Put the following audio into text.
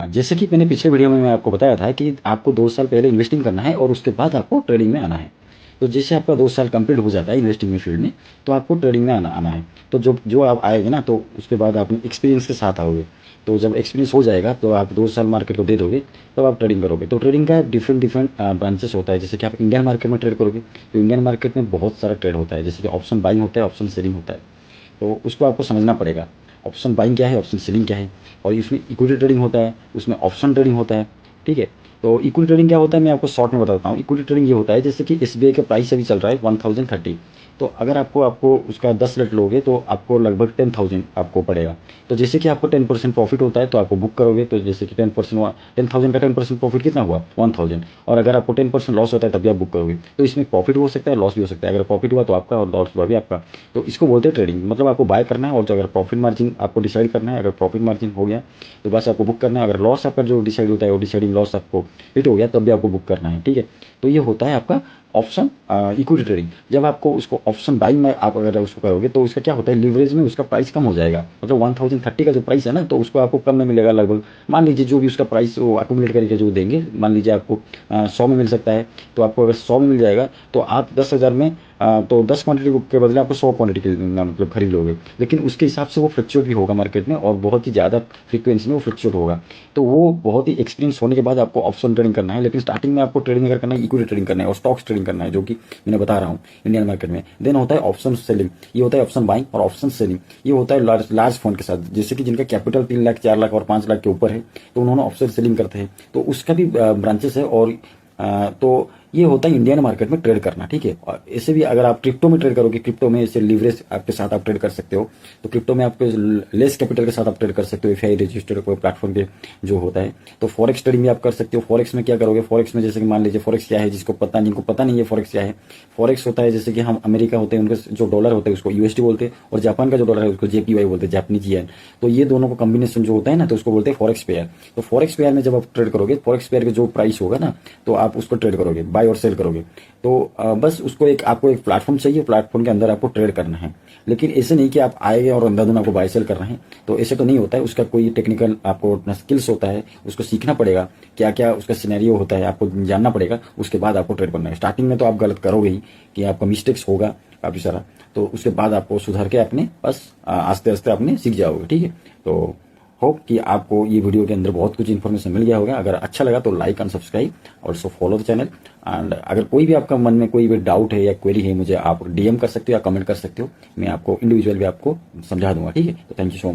जैसे कि मैंने पिछले वीडियो में मैं आपको बताया था कि आपको 2 साल पहले इन्वेस्टिंग करना है और उसके बाद आपको ट्रेडिंग में आना है। तो जैसे आपका 2 साल कंप्लीट हो जाता है इन्वेस्टिंग में फील्ड में, तो आपको ट्रेडिंग में आना है। तो जो जो आप आएँगे ना, तो उसके बाद आप एक्सपीरियंस के साथ आओगे। तो जब एक्सपीरियंस हो जाएगा तो आप 2 साल मार्केट को दे दोगे, तब आप ट्रेडिंग करोगे। तो ट्रेडिंग का डिफरेंट ब्रांचेस होता है। जैसे कि आप इंडियन मार्केट में ट्रेड करोगे, तो इंडियन मार्केट में बहुत सारा ट्रेड होता है। जैसे कि ऑप्शन बाइंग होता है, ऑप्शन सेलिंग होता है। तो उसको आपको समझना पड़ेगा। ऑप्शन बाइंग क्या है, ऑप्शन सेलिंग क्या है, और इसमें इक्विटी ट्रेडिंग होता है, उसमें ऑप्शन ट्रेडिंग होता है। ठीक है। तो इक्विटी ट्रेडिंग क्या होता है, मैं आपको शॉर्ट में बताता हूँ। इक्विटी ट्रेडिंग ये होता है, जैसे कि एसबीआई का प्राइस अभी चल रहा है 1030। तो अगर आपको आपको उसका 10 लट लोगे तो आपको लगभग 10,000 आपको पड़ेगा। तो जैसे कि आपको 10% प्रॉफिट होता है तो आपको बुक करोगे। तो जैसे कि 10% 10,000 का 10% प्रॉफिट कितना हुआ, 1000। और अगर आपको 10% लॉस होता है तब भी आप बुक करोगे। तो इसमें प्रॉफिट हो सकता है, लॉस भी हो सकता है। अगर प्रॉफिट हुआ तो आपका, और लॉस हुआ भी आपका। तो इसको बोलते हैं ट्रेडिंग। मतलब आपको बाय करना है, और जो अगर प्रॉफिट मार्जिन आपको डिसाइड करना है, अगर प्रॉफिट मार्जिन हो गया तो बस आपको बुक करना है। अगर लॉस आपका जो डिसाइड होता है, वो डिसाइडिंग लॉस आपको हिट हो गया, तब भी आपको बुक करना है। ठीक है। तो ये होता है आपका ऑप्शन इक्विटी ट्रेडिंग। जब आपको उसको ऑप्शन बाइंग में आप अगर उसको करोगे, तो उसका क्या होता है, लिवरेज में उसका प्राइस कम हो जाएगा। मतलब 1030 का जो प्राइस है ना, तो उसको आपको कम में मिलेगा। लगभग मान लीजिए जो भी उसका प्राइस वो अक्यूमुलेट करके जो देंगे, मान लीजिए आपको 100 में मिल सकता है। तो आपको अगर 100 में मिल जाएगा, तो आप 10,000 में तो 10 क्वांटिटी के बदले आपको 100 क्वांटिटी के मतलब खरीद लोगे। लेकिन उसके हिसाब से वो फ्लक्चुएट भी होगा मार्केट में, और बहुत ही ज़्यादा फ्रीक्वेंसी में वो फ्लक्चुएट होगा। तो वो बहुत ही एक्सपीरियंस होने के बाद आपको ऑप्शन ट्रेडिंग करना है। लेकिन स्टार्टिंग में आपको ट्रेडिंग अगर करना है, इक्विटी ट्रेडिंग करना है और स्टॉक्स ट्रेडिंग करना है, जो कि मैंने बता रहा हूँ इंडियन मार्केट में। देन होता है ऑप्शन सेलिंग। ये होता है ऑप्शन बाइंग और ऑप्शन सेलिंग। ये होता है लार्ज फंड के साथ, जैसे कि जिनका कैपिटल 3 लाख, 4 लाख और 5 लाख के ऊपर है, तो उन्होंने ऑप्शन सेलिंग करते हैं। तो उसका भी ब्रांचेस है। और तो ये होता है इंडियन मार्केट में ट्रेड करना। ठीक है। और ऐसे भी अगर आप क्रिप्टो में ट्रेड करोगे, क्रिप्टो में ऐसे लीवरेज आपके साथ आप ट्रेड कर सकते हो। तो क्रिप्टो में आपके लेस कैपिटल के साथ आप ट्रेड कर सकते हो, एफआई रजिस्टर्ड कोई प्लेटफॉर्म पे जो होता है। तो फॉरेक्स ट्रेडिंग भी आप कर सकते हो। फॉरेक्स में क्या करोगे, फॉरेक्स में जैसे कि मान लीजिए फॉरेक्स क्या है, जिनको पता नहीं है फॉरेक्स क्या है। फॉरेक्स होता है, जैसे कि हम अमेरिका होते हैं, उनके जो डॉलर होते हैं उसको यूएसडी बोलते हैं, और जापान का जो डॉलर है उसको जेपीवाई बोलते हैं, जापानीज येन। तो ये दोनों का कॉम्बिनेशन जो होता है ना, तो उसको बोलते हैं फॉरेक्स पेयर। तो फॉरेक्स पेयर में जब आप ट्रेड करोगे, फॉरेक्स पेयर का जो प्राइस होगा ना, तो आप उसको ट्रेड करोगे, बाय और सेल करोगे। तो बस उसको आपको एक प्लेटफॉर्म चाहिए, प्लेटफॉर्म के अंदर आपको ट्रेड करना है। लेकिन ऐसे नहीं कि आप आएंगे और अंधाधुन आपको बाय सेल करना है। तो ऐसे तो नहीं होता है। उसका कोई टेक्निकल आपको अपना स्किल्स होता है, उसको सीखना पड़ेगा, क्या क्या उसका सिनेरियो होता है, आपको जानना पड़ेगा। उसके बाद आपको ट्रेड करना है। स्टार्टिंग में तो आप गलत करोगे ही, कि आपका मिस्टेक्स होगा काफी सारा। तो उसके बाद आपको सुधार के अपने बस आस्ते आस्ते अपने सीख जाओगे। ठीक है। तो होप कि आपको ये वीडियो के अंदर बहुत कुछ इन्फॉर्मेशन मिल गया होगा। अगर अच्छा लगा तो like and subscribe, also follow the channel. And अगर कोई भी आपका मन में कोई भी डाउट है या क्वेरी है, मुझे आप डीएम कर सकते हो या कमेंट कर सकते हो। मैं आपको इंडिविजुअल भी आपको समझा दूंगा। ठीक है। तो थैंक यू सो मच।